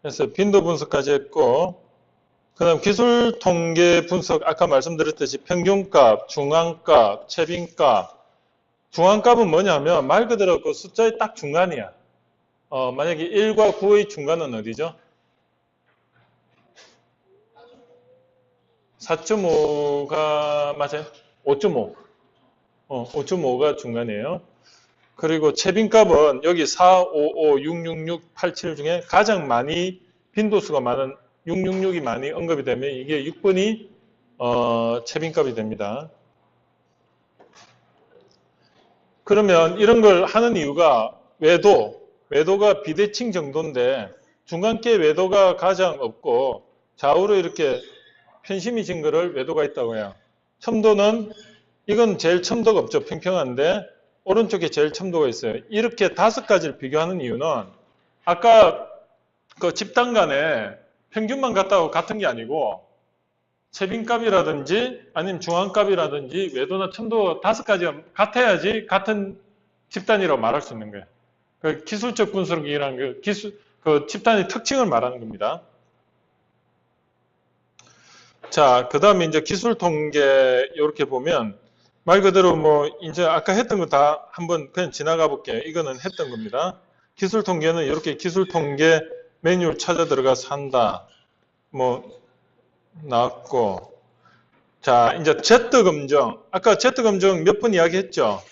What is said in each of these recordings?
그래서 빈도 분석까지 했고, 그 다음 기술 통계 분석, 아까 말씀드렸듯이 평균값, 중앙값, 최빈값. 중앙값은 뭐냐면 말 그대로 그 숫자의 딱 중간이야. 만약에 1과 9의 중간은 어디죠? 4.5가 맞아요? 5.5. 5.5가 중간이에요. 그리고 최빈값은 여기 4, 5, 5, 6, 6, 6, 8, 7 중에 가장 많이 빈도수가 많은 666이 많이 언급이 되면 이게 6번이 최빈값이 됩니다. 그러면 이런 걸 하는 이유가 외도가 비대칭 정도인데 중간계 외도가 가장 없고 좌우로 이렇게 편심이 진 거를 외도가 있다고 해요. 첨도는 이건 제일 첨도가 없죠. 평평한데 오른쪽에 제일 첨도가 있어요. 이렇게 5가지를 비교하는 이유는 아까 그 집단 간에 평균만 같다고 같은 게 아니고 최빈값이라든지 아니면 중앙값이라든지 외도나 첨도 5가지가 같아야지 같은 집단이라고 말할 수 있는 거예요. 그 기술적 분석이라는 그 집단의 특징을 말하는 겁니다. 자, 그 다음에 이제 기술 통계 이렇게 보면 말 그대로 뭐 이제 아까 했던 거 다 한번 그냥 지나가 볼게요. 이거는 했던 겁니다. 기술 통계는 이렇게 기술 통계 메뉴를 찾아 들어가서 한다. 뭐 나왔고. 자, 이제 Z검정. 아까 Z검정 몇 번 이야기했죠?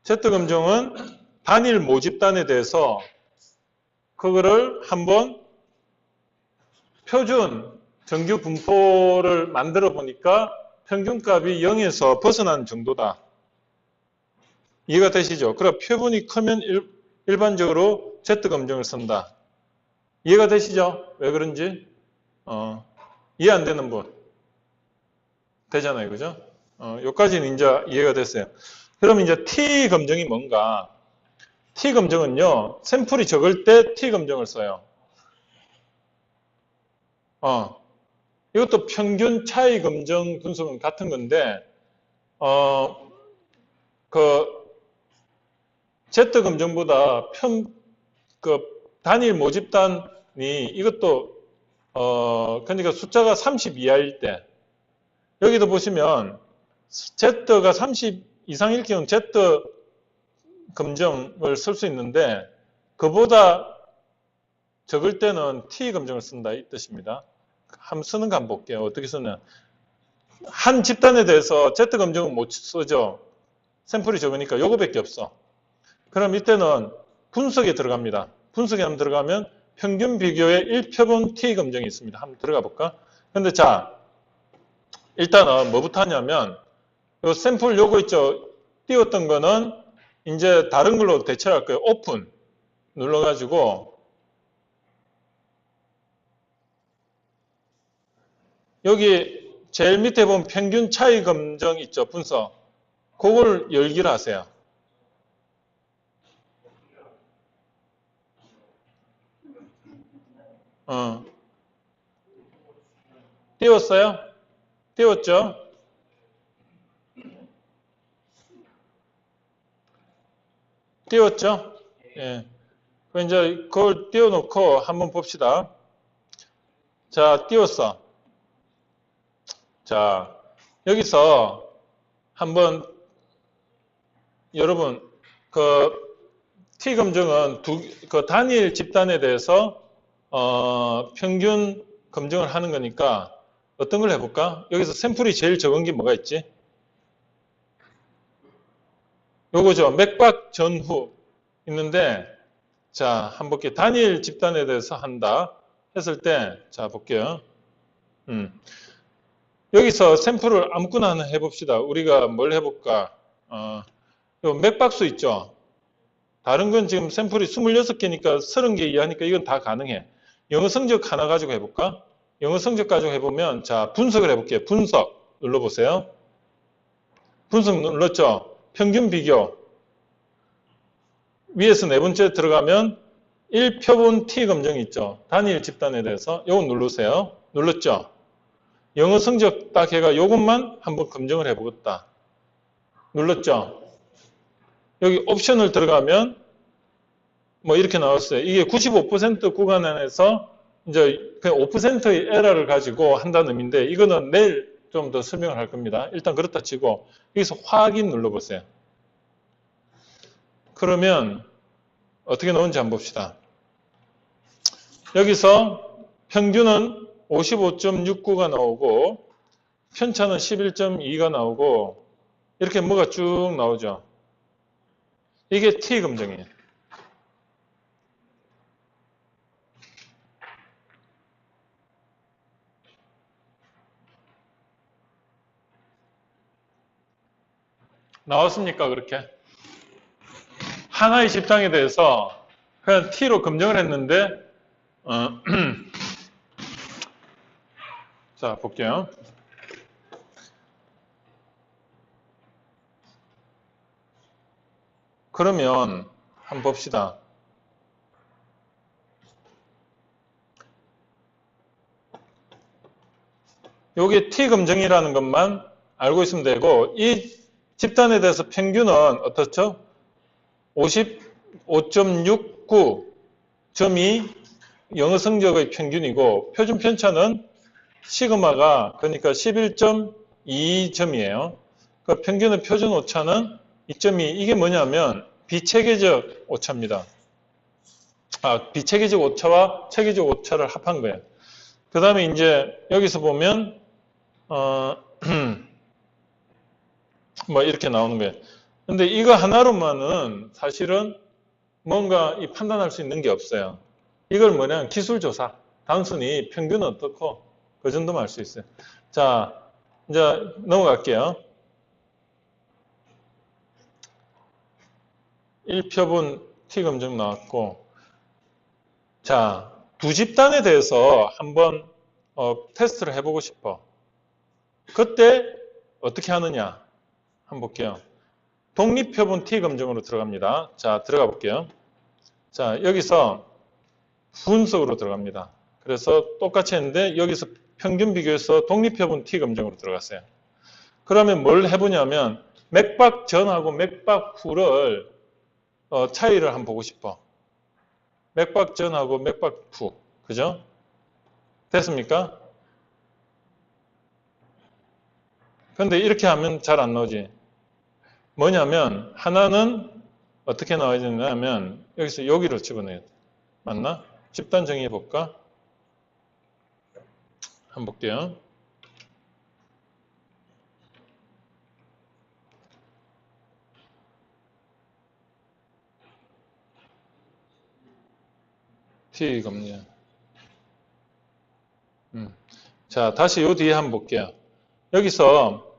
Z검정은 단일 모집단에 대해서 그거를 한번 표준 정규 분포를 만들어 보니까 평균값이 0에서 벗어난 정도다. 이해가 되시죠? 그럼 표본이 크면 일반적으로 Z검정을 쓴다. 이해가 되시죠? 왜 그런지? 이해 안 되는 분. 되잖아요. 그죠? 여기까지는 이제 이해가 됐어요. 그럼 이제 T검정이 뭔가? T검정은요, 샘플이 적을 때 T검정을 써요. 이것도 평균 차이 검정 분석은 같은 건데, 그, Z검정보다 단일 모집단이 이것도, 그러니까 숫자가 30 이하일 때, 여기도 보시면 Z가 30 이상일 경우는 Z 검정을 쓸 수 있는데 그보다 적을 때는 T 검정을 쓴다 이 뜻입니다. 한번 쓰는 거 한번 볼게요. 어떻게 쓰냐. 한 집단에 대해서 Z 검정은 못 쓰죠. 샘플이 적으니까 요거밖에 없어. 그럼 이때는 분석에 들어갑니다. 분석에 한번 들어가면 평균 비교에 1표본 T 검정이 있습니다. 한번 들어가 볼까? 근데 자, 일단은 뭐부터 하냐면 요 샘플 요거 있죠. 띄웠던 거는 이제 다른 걸로 대체할 거예요. 오픈 눌러가지고 여기 제일 밑에 보면 평균 차이 검정 있죠. 분석. 그걸 열기를 하세요. 띄웠어요? 띄웠죠? 띄웠죠? 예. 이제 그걸 띄워놓고 한번 봅시다. 자, 띄웠어. 자, 여기서 한번 여러분 그 T 검정은 그 단일 집단에 대해서 평균 검정을 하는 거니까 어떤 걸 해볼까? 여기서 샘플이 제일 적은 게 뭐가 있지? 요거죠. 맥박 전후 있는데 자, 한번 볼게요. 단일 집단에 대해서 한다 했을 때 자, 볼게요. 여기서 샘플을 아무거나 하나 해봅시다. 우리가 뭘 해볼까? 요 맥박수 있죠? 다른 건 지금 샘플이 26개니까 30개 이하니까 이건 다 가능해. 영어 성적 하나 가지고 해볼까? 영어 성적 가지고 해보면 자, 분석을 해볼게요. 분석 눌러보세요. 분석 눌렀죠? 평균 비교. 위에서 네 번째 들어가면 1표본 T 검정이 있죠. 단일 집단에 대해서. 요거 누르세요. 눌렀죠? 영어 성적 딱 해가 요것만 한번 검정을 해보겠다. 눌렀죠? 여기 옵션을 들어가면 뭐 이렇게 나왔어요. 이게 95% 구간 안에서 이제 그냥 5%의 에러를 가지고 한다는 의미인데 이거는 내일 좀 더 설명을 할 겁니다. 일단 그렇다 치고 여기서 확인 눌러보세요. 그러면 어떻게 나오는지 한번 봅시다. 여기서 평균은 55.69가 나오고 편차는 11.2가 나오고 이렇게 뭐가 쭉 나오죠. 이게 T 검정이에요. 나왔습니까? 그렇게? 하나의 집단에 대해서 그냥 T로 검정을 했는데 자, 볼게요. 그러면 한번 봅시다. 여기 T 검정이라는 것만 알고 있으면 되고 이 집단에 대해서 평균은 어떻죠? 55.69 점이 영어 성적의 평균이고 표준 편차는 시그마가 그러니까 11.2점이에요. 그 평균의 표준 오차는 2.2. 이게 뭐냐면 비체계적 오차입니다. 비체계적 오차와 체계적 오차를 합한 거예요. 그 다음에 이제 여기서 보면 뭐 이렇게 나오는 거예요. 근데 이거 하나로만은 사실은 뭔가 판단할 수 있는 게 없어요. 이걸 뭐냐면 기술조사. 단순히 평균은 어떻고 그 정도만 알 수 있어요. 자, 이제 넘어갈게요. 1표본 T 검정 나왔고 자, 두 집단에 대해서 한번 테스트를 해보고 싶어. 그때 어떻게 하느냐 한번 볼게요. 독립표본 T 검정으로 들어갑니다. 자, 들어가 볼게요. 자, 여기서 분석으로 들어갑니다. 그래서 똑같이 했는데 여기서 평균 비교해서 독립표본 T 검정으로 들어갔어요. 그러면 뭘 해보냐면 맥박 전하고 맥박 후를 차이를 한번 보고 싶어. 맥박 전하고 맥박 후. 그죠? 됐습니까? 근데 이렇게 하면 잘 안 나오지. 뭐냐면 하나는 어떻게 나와야 되냐면 여기서 여기로 집어넣어야 돼. 맞나? 집단 정의해 볼까? 한번 볼게요. T 검정. 자, 다시 요 뒤에 한번 볼게요. 여기서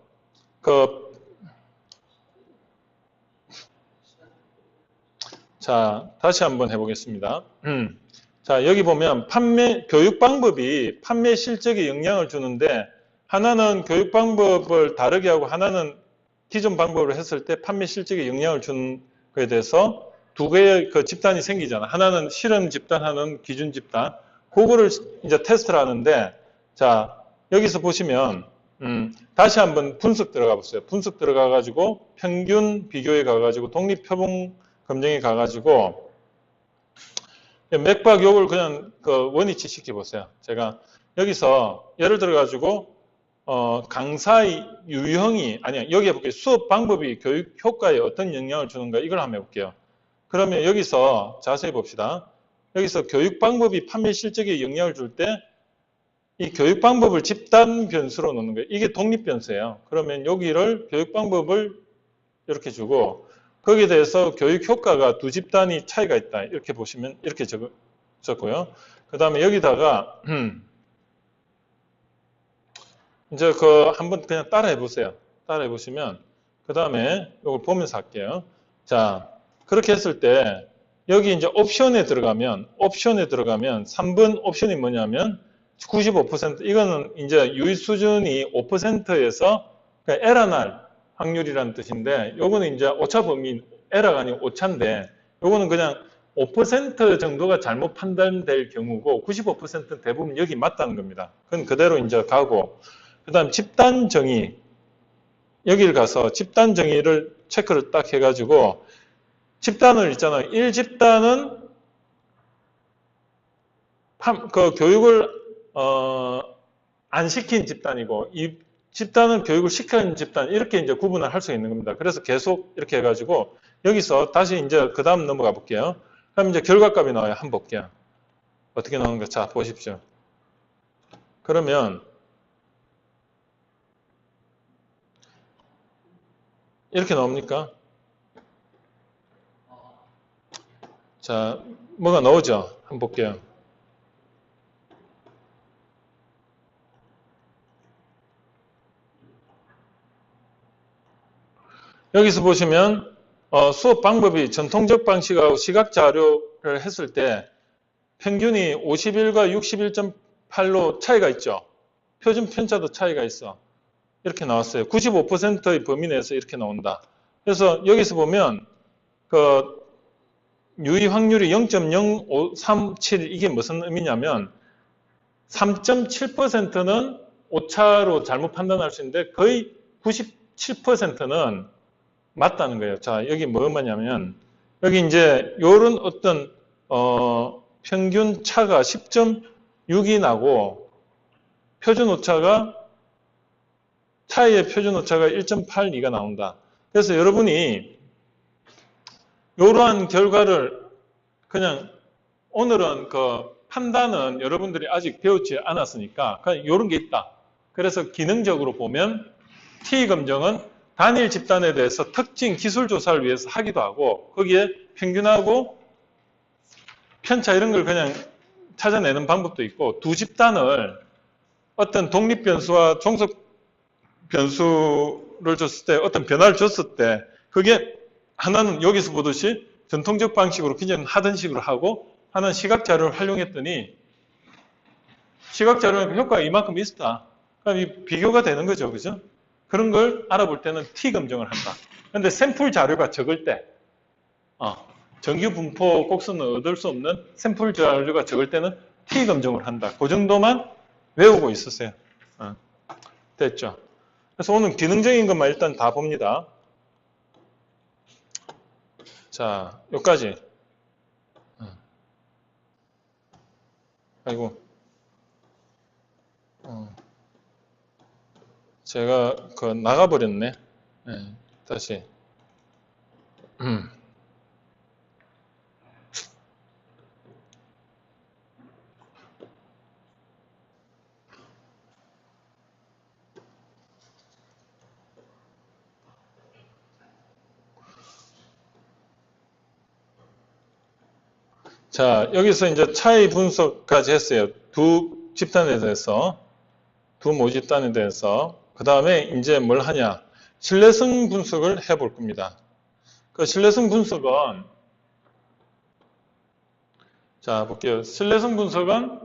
자, 다시 한번 해보겠습니다. 자, 여기 보면 교육 방법이 판매 실적에 영향을 주는데 하나는 교육 방법을 다르게 하고 하나는 기존 방법을 했을 때 판매 실적에 영향을 주는 거에 대해서 두 개의 그 집단이 생기잖아. 하나는 실험 집단, 하나는 기준 집단. 그거를 이제 테스트를 하는데 자, 여기서 보시면 다시 한번 분석 들어가 보세요. 분석 들어가 가지고 평균 비교에 가 가지고 독립표본 검정에 가 가지고 맥박 요걸 그냥 원위치 시켜 보세요. 제가 여기서 예를 들어 가지고 강사의 유형이 아니야 여기 해볼게요. 수업 방법이 교육 효과에 어떤 영향을 주는가 이걸 한번 해볼게요. 그러면 여기서 자세히 봅시다. 여기서 교육 방법이 판매 실적에 영향을 줄 때 이 교육 방법을 집단 변수로 놓는 거예요. 이게 독립 변수예요. 그러면 여기를 교육 방법을 이렇게 주고 거기에 대해서 교육 효과가 두 집단이 차이가 있다. 이렇게 보시면 이렇게 적고요. 그 다음에 여기다가 이제 한번 그냥 따라해 보세요. 따라해 보시면 그 다음에 이걸 보면서 할게요. 자, 그렇게 했을 때 여기 이제 옵션에 들어가면 3번 옵션이 뭐냐면 95% 이거는 이제 유의 수준이 5%에서 에러 날 확률이라는 뜻인데 요거는 이제 오차 범위 에러가 아니고 오차인데 요거는 그냥 5% 정도가 잘못 판단될 경우고 95%는 대부분 여기 맞다는 겁니다. 그건 그대로 이제 가고 그다음 집단 정의 여기를 가서 집단 정의를 체크를 딱 해가지고 집단을 있잖아요. 1집단은 그 교육을 안 시킨 집단이고 이 집단은 교육을 시킨 집단 이렇게 이제 구분을 할 수 있는 겁니다. 그래서 계속 이렇게 해가지고 여기서 다시 이제 그 다음 넘어가 볼게요. 그럼 이제 결과값이 나와요. 한번 볼게요. 어떻게 나오는가? 자, 보십시오. 그러면 이렇게 나옵니까? 자, 뭐가 나오죠? 한번 볼게요. 여기서 보시면 수업 방법이 전통적 방식하고 시각 자료를 했을 때 평균이 51과 61.8로 차이가 있죠. 표준 편차도 차이가 있어. 이렇게 나왔어요. 95%의 범위 내에서 이렇게 나온다. 그래서 여기서 보면 그 유의 확률이 0.0537 이게 무슨 의미냐면 3.7%는 오차로 잘못 판단할 수 있는데 거의 97%는 맞다는 거예요. 자, 여기 뭐 뭐냐면 여기 이제 요런 어떤 평균 차가 10.6이 나고 표준 오차가 차이의 표준 오차가 1.82가 나온다. 그래서 여러분이 이러한 결과를 그냥 오늘은 그 판단은 여러분들이 아직 배우지 않았으니까 그냥 이런 게 있다. 그래서 기능적으로 보면 T 검정은 단일 집단에 대해서 특징 기술 조사를 위해서 하기도 하고 거기에 평균하고 편차 이런 걸 그냥 찾아내는 방법도 있고 두 집단을 어떤 독립 변수와 종속 변수를 줬을 때 어떤 변화를 줬을 때 그게 하나는 여기서 보듯이 전통적 방식으로 그냥 하던 식으로 하고 하나는 시각 자료를 활용했더니 시각 자료는 효과가 이만큼 있었다. 그럼 이 비교가 되는 거죠. 그죠? 그런 걸 알아볼 때는 T 검정을 한다. 그런데 샘플 자료가 적을 때 정규 분포 곡선을 얻을 수 없는 샘플 자료가 적을 때는 T 검정을 한다. 그 정도만 외우고 있으세요. 됐죠? 그래서 오늘 기능적인 것만 일단 다 봅니다. 자, 여기까지. 아이고. 제가 그 나가버렸네. 네, 다시. 자, 여기서 이제 차이 분석까지 했어요. 두 집단에 대해서, 두 모집단에 대해서. 그 다음에 이제 뭘 하냐? 신뢰성 분석을 해볼 겁니다. 그 신뢰성 분석은, 자, 볼게요. 신뢰성 분석은,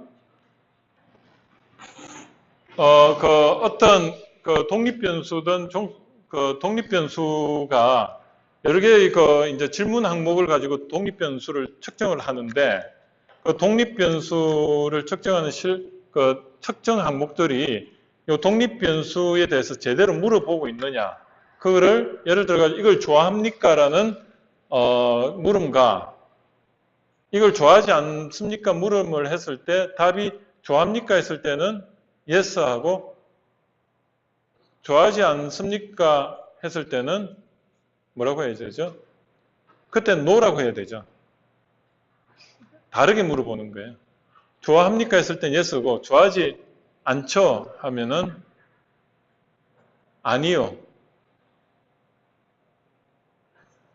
어떤, 독립변수든, 독립변수가 여러 개의 이제 질문 항목을 가지고 독립변수를 측정을 하는데, 그 독립변수를 측정하는 측정 항목들이 이 독립변수에 대해서 제대로 물어보고 있느냐. 그거를 예를 들어 이걸 좋아합니까? 라는 물음과 이걸 좋아하지 않습니까? 물음을 했을 때 답이 좋아합니까? 했을 때는 yes 하고 좋아하지 않습니까? 했을 때는 뭐라고 해야 되죠? 그때는 no라고 해야 되죠. 다르게 물어보는 거예요. 좋아합니까? 했을 땐 yes고 좋아하지 않죠? 하면은 아니요.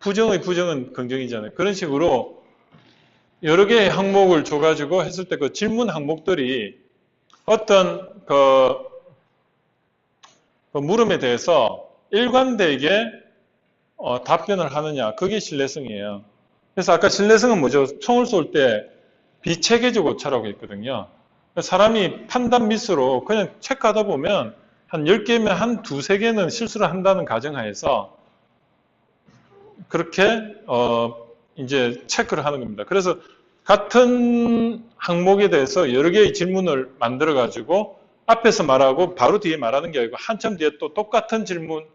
부정의 부정은 긍정이잖아요. 그런 식으로 여러 개의 항목을 줘가지고 했을 때 그 질문 항목들이 어떤 그 물음에 대해서 일관되게 답변을 하느냐. 그게 신뢰성이에요. 그래서 아까 신뢰성은 뭐죠? 총을 쏠 때 비체계적 오차라고 했거든요. 사람이 판단 미스로 그냥 체크하다 보면 한 10개면 한 두세 개는 실수를 한다는 가정하에서 그렇게 이제 체크를 하는 겁니다. 그래서 같은 항목에 대해서 여러 개의 질문을 만들어 가지고 앞에서 말하고 바로 뒤에 말하는 게 아니고 한참 뒤에 또 똑같은 질문을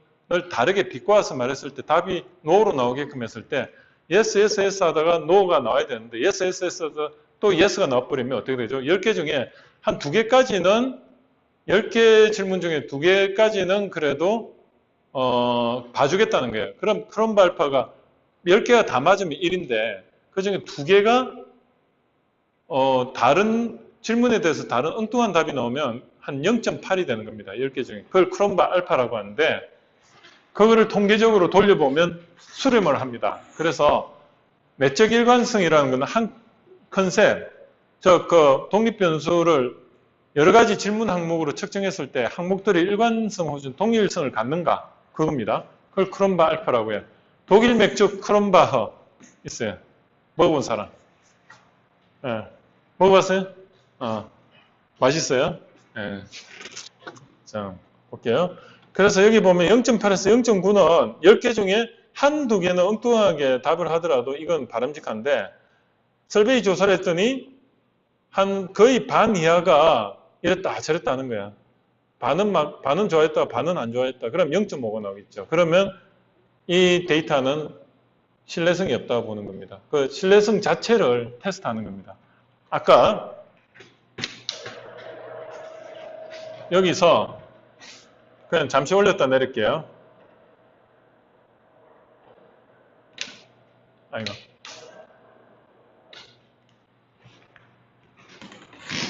다르게 비꼬아서 말했을 때 답이 no로 나오게끔 했을 때 yes, yes, yes 하다가 no가 나와야 되는데 yes, yes, yes 하다가 또 yes가 나와버리면 어떻게 되죠? 10개 중에 한 2개까지는 10개 질문 중에 2개까지는 그래도 봐주겠다는 거예요. 그럼 크롬바 알파가 10개가 다 맞으면 1인데 그 중에 2개가 다른 질문에 대해서 다른 엉뚱한 답이 나오면 한 0.8이 되는 겁니다. 10개 중에. 그걸 크롬바 알파라고 하는데 그거를 통계적으로 돌려보면 수렴을 합니다. 그래서 내적 일관성이라는 건 한 컨셉, 독립변수를 여러 가지 질문 항목으로 측정했을 때 항목들의 일관성 혹은 동일성을 갖는가 그겁니다. 그걸 크롬바 알파라고 해요. 독일 맥주 크롬바허 있어요. 먹어본 사람? 네. 먹어봤어요? 맛있어요? 네. 자, 볼게요. 그래서 여기 보면 0.8에서 0.9는 10개 중에 한두 개는 엉뚱하게 답을 하더라도 이건 바람직한데 설베이 조사를 했더니 한 거의 반 이하가 이랬다 저랬다 하는 거야. 반은 좋아했다 반은 안 좋아했다. 그럼 0.5가 나오겠죠. 그러면 이 데이터는 신뢰성이 없다고 보는 겁니다. 그 신뢰성 자체를 테스트하는 겁니다. 아까 여기서 그냥 잠시 올렸다 내릴게요. 아이고.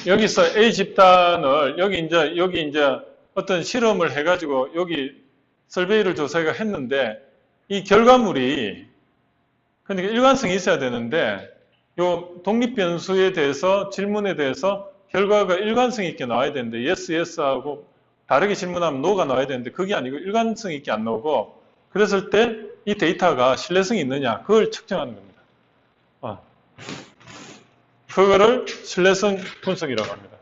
여기서 A 집단을 여기 이제 어떤 실험을 해가지고 여기 설베이를 조사가 했는데 이 결과물이 그러니까 일관성이 있어야 되는데 요 독립변수에 대해서 질문에 대해서 결과가 일관성 있게 나와야 되는데 yes, yes하고 다르게 질문하면 no가 나와야 되는데 그게 아니고 일관성 있게 안 나오고 그랬을 때 이 데이터가 신뢰성이 있느냐 그걸 측정하는 겁니다. 그거를 신뢰성 분석이라고 합니다.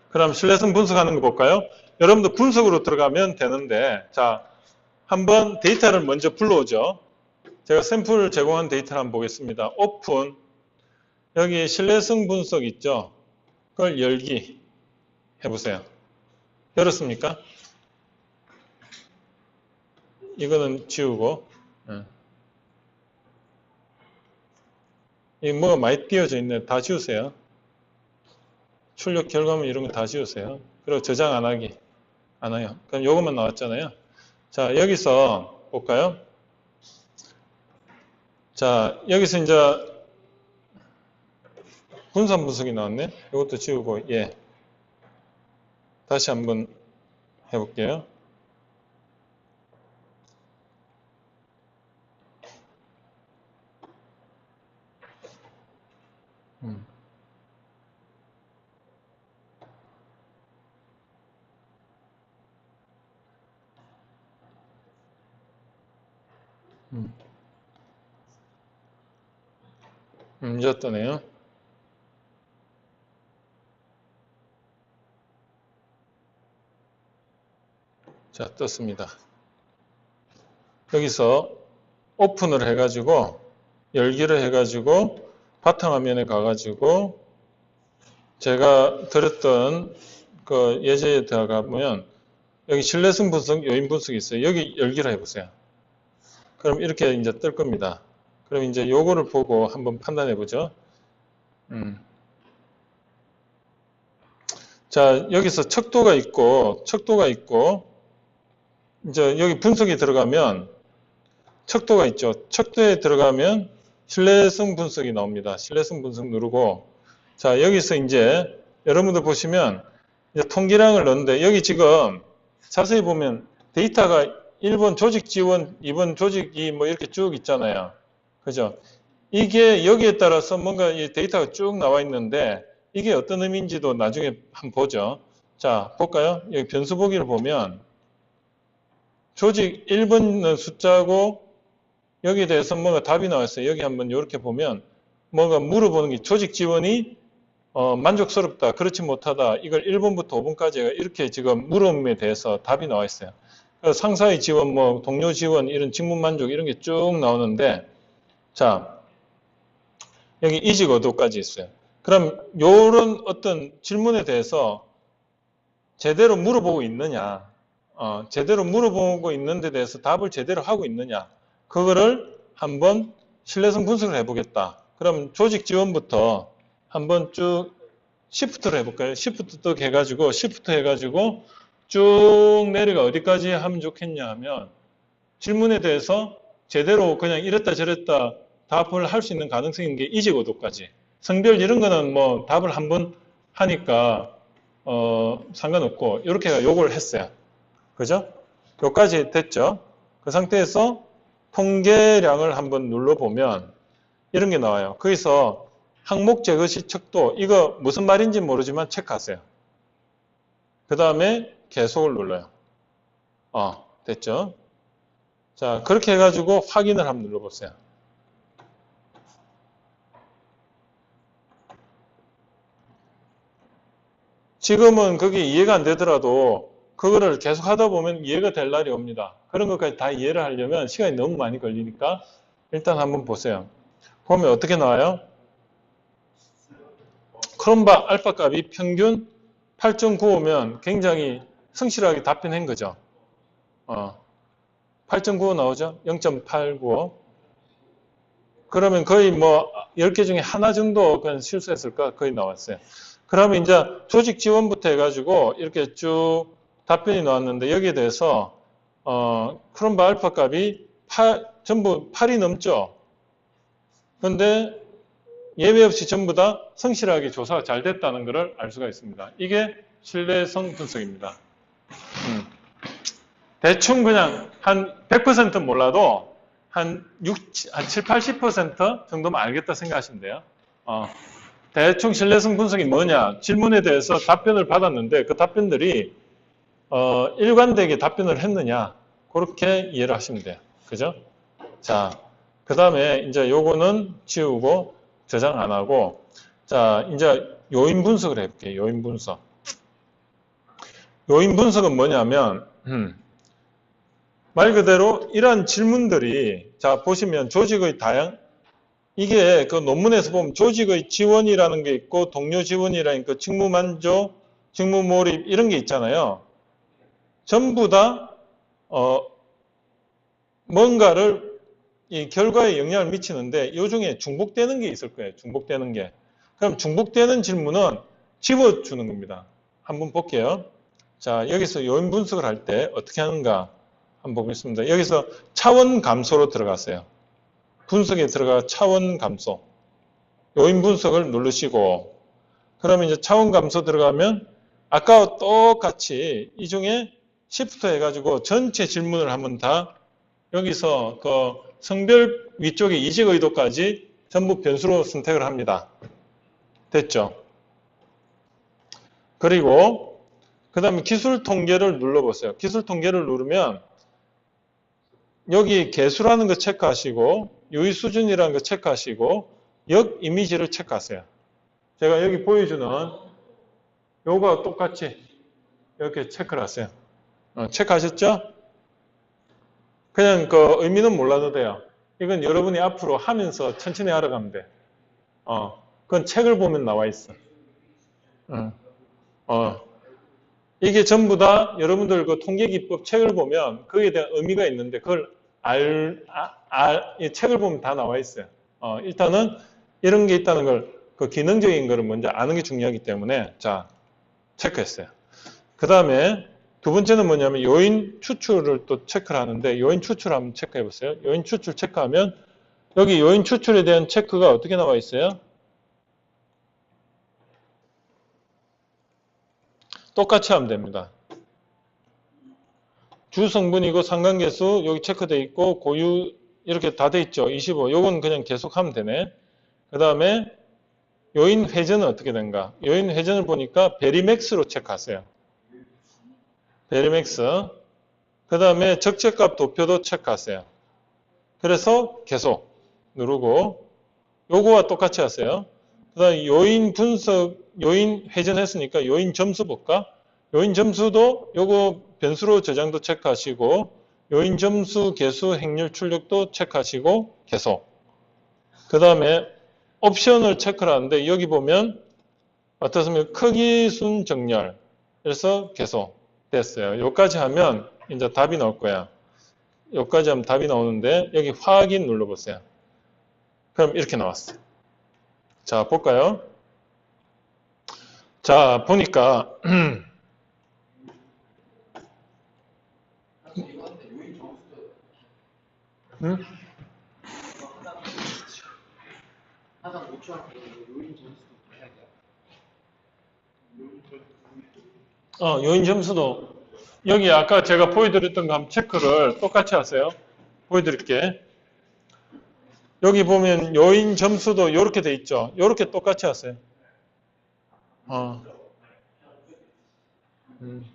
그럼 신뢰성 분석하는 거 볼까요? 여러분도 분석으로 들어가면 되는데 자 한번 데이터를 먼저 불러오죠. 제가 샘플을 제공한 데이터를 한번 보겠습니다. 오픈 여기 신뢰성 분석 있죠? 그걸 열기 해보세요. 열었습니까? 이거는 지우고 이 뭐가 많이 띄어져 있네. 다 지우세요. 출력 결과물 이런 거 다 지우세요. 그리고 저장 안 하기. 안 해요. 그럼 요것만 나왔잖아요. 자, 여기서 볼까요? 자, 여기서 이제 분산 분석이 나왔네. 이것도 지우고, 예. 다시 한번 해볼게요. 이제 뜨네요. 자, 떴습니다. 여기서 오픈을 해가지고 열기를 해가지고 바탕화면에 가가지고 제가 드렸던 그 예제에 들어가보면 여기 신뢰성 분석, 요인 분석이 있어요. 여기 열기를 해보세요. 그럼 이렇게 이제 뜰 겁니다. 그럼 이제 요거를 보고 한번 판단해 보죠. 자, 여기서 척도가 있고, 이제 여기 분석이 들어가면 척도가 있죠. 척도에 들어가면 신뢰성 분석이 나옵니다. 신뢰성 분석 누르고, 자, 여기서 이제 여러분들 보시면 이제 통계량을 넣는데 여기 지금 자세히 보면 데이터가 1번 조직 지원, 2번 조직이 뭐 이렇게 쭉 있잖아요. 그죠? 이게 여기에 따라서 뭔가 이 데이터가 쭉 나와 있는데 이게 어떤 의미인지도 나중에 한번 보죠. 자, 볼까요? 여기 변수 보기를 보면 조직 1번은 숫자고 여기에 대해서 뭔가 답이 나와 있어요. 여기 한번 이렇게 보면 뭔가 물어보는 게 조직 지원이 만족스럽다, 그렇지 못하다, 이걸 1번부터 5번까지 이렇게 지금 물음에 대해서 답이 나와 있어요. 상사의 지원, 뭐 동료 지원, 이런 직무 만족 이런 게 쭉 나오는데 자, 여기 이직 어도까지 있어요. 그럼 요런 어떤 질문에 대해서 제대로 물어보고 있느냐, 제대로 물어보고 있는 데 대해서 답을 제대로 하고 있느냐, 그거를 한번 신뢰성 분석을 해보겠다. 그럼 조직 지원부터 한번 쭉 시프트로 해볼까요? 시프트 또 해가지고 시프트 해가지고 쭉 내려가 어디까지 하면 좋겠냐 하면 질문에 대해서 제대로 그냥 이랬다 저랬다 답을 할 수 있는 가능성인 게 이직오도까지. 성별 이런 거는 뭐 답을 한번 하니까 상관없고 이렇게 요걸 했어요. 그죠? 여기까지 됐죠? 그 상태에서 통계량을 한번 눌러보면 이런 게 나와요. 거기서 항목 제거 시 척도 이거 무슨 말인지 모르지만 체크하세요. 그 다음에 계속을 눌러요. 됐죠? 자, 그렇게 해가지고 확인을 한번 눌러보세요. 지금은 그게 이해가 안 되더라도 그거를 계속 하다 보면 이해가 될 날이 옵니다. 그런 것까지 다 이해를 하려면 시간이 너무 많이 걸리니까 일단 한번 보세요. 보면 어떻게 나와요? 크롬바 알파 값이 평균 8.95면 굉장히 성실하게 답변한 거죠. 8.95 나오죠? 0.895. 그러면 거의 뭐 10개 중에 하나 정도 그냥 실수했을까? 거의 나왔어요. 그러면 이제 조직 지원부터 해가지고 이렇게 쭉 답변이 나왔는데 여기에 대해서 크롬바 알파 값이 전부 8이 넘죠. 그런데 예외 없이 전부 다 성실하게 조사가 잘 됐다는 것을 알 수가 있습니다. 이게 신뢰성 분석입니다. 대충 그냥 한 100% 몰라도 한 7, 80% 정도만 알겠다 생각하시면 돼요. 대충 신뢰성 분석이 뭐냐? 질문에 대해서 답변을 받았는데 그 답변들이 일관되게 답변을 했느냐? 그렇게 이해를 하시면 돼요. 그죠? 자, 그 다음에 이제 요거는 지우고 저장 안 하고 자, 이제 요인 분석을 해볼게요. 요인 분석. 요인 분석은 뭐냐면 말 그대로 이러한 질문들이 자 보시면 조직의 이게 그 논문에서 보면 조직의 지원이라는 게 있고 동료 지원이라는 그 직무 만족, 직무 몰입 이런 게 있잖아요. 전부 다 뭔가를 이 결과에 영향을 미치는데 이 중에 중복되는 게 있을 거예요. 중복되는 게. 그럼 중복되는 질문은 집어주는 겁니다. 한번 볼게요. 자 여기서 요인 분석을 할 때 어떻게 하는가 한번 보겠습니다. 여기서 차원 감소로 들어갔어요. 분석에 들어가 차원 감소. 요인 분석을 누르시고 그러면 이제 차원 감소 들어가면 아까와 똑같이 이 중에 시프트 해가지고 전체 질문을 한번 다 여기서 그 성별 위쪽에 이직 의도까지 전부 변수로 선택을 합니다. 됐죠? 그리고 그 다음에 기술 통계를 눌러보세요. 기술 통계를 누르면 여기 개수라는 거 체크하시고 유의 수준이라는 거 체크하시고 역 이미지를 체크하세요. 제가 여기 보여주는 요거와 똑같이 이렇게 체크를 하세요. 체크하셨죠? 그냥 그 의미는 몰라도 돼요. 이건 여러분이 앞으로 하면서 천천히 알아가면 돼. 그건 책을 보면 나와 있어. 이게 전부 다 여러분들 그 통계기법 책을 보면 거기에 대한 의미가 있는데 그걸 이 책을 보면 다 나와 있어요. 일단은 이런 게 있다는 걸, 그 기능적인 거를 먼저 아는 게 중요하기 때문에, 자, 체크했어요. 그 다음에 두 번째는 뭐냐면 요인 추출을 또 체크를 하는데, 요인 추출 한번 체크해 보세요. 요인 추출 체크하면, 여기 요인 추출에 대한 체크가 어떻게 나와 있어요? 똑같이 하면 됩니다. 주 성분이고 상관계수 여기 체크되어 있고 고유 이렇게 다 돼 있죠. 25. 요건 그냥 계속 하면 되네. 그 다음에 요인 회전은 어떻게 된가? 요인 회전을 보니까 베리맥스로 체크하세요. 베리맥스. 그 다음에 적재값 도표도 체크하세요. 그래서 계속 누르고 요거와 똑같이 하세요. 그 다음에 요인 분석, 요인 회전했으니까 요인 점수 볼까? 요인 점수도 요거 변수로 저장도 체크하시고 요인 점수, 개수, 행률, 출력도 체크하시고 계속. 그 다음에 옵션을 체크를 하는데 여기 보면 어떻습니까? 크기, 순, 정렬. 그래서 계속 됐어요. 여기까지 하면 이제 답이 나올 거야. 여기까지 하면 답이 나오는데 여기 확인 눌러보세요. 그럼 이렇게 나왔어요. 자, 볼까요? 자, 보니까, 응? 하단 5초 요인 점수도 해야 돼요? 요인 점수도, 여기 아까 제가 보여드렸던 거 한번 체크를 똑같이 하세요. 보여드릴게. 여기 보면 요인 점수도 이렇게 돼 있죠. 이렇게 똑같이 하세요. 어. 음.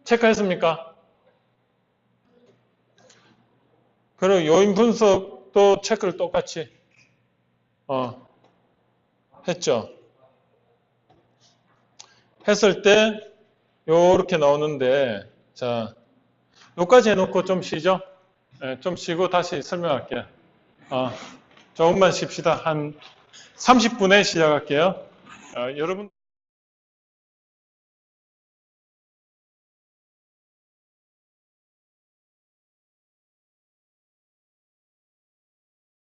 체크했습니까? 그리고 요인 분석도 체크를 똑같이 했죠. 했을 때 요렇게 나오는데 자, 요까지 해놓고 좀 쉬죠. 네, 좀 쉬고 다시 설명할게요. 조금만 쉽시다. 한 30분에 시작할게요. 여러분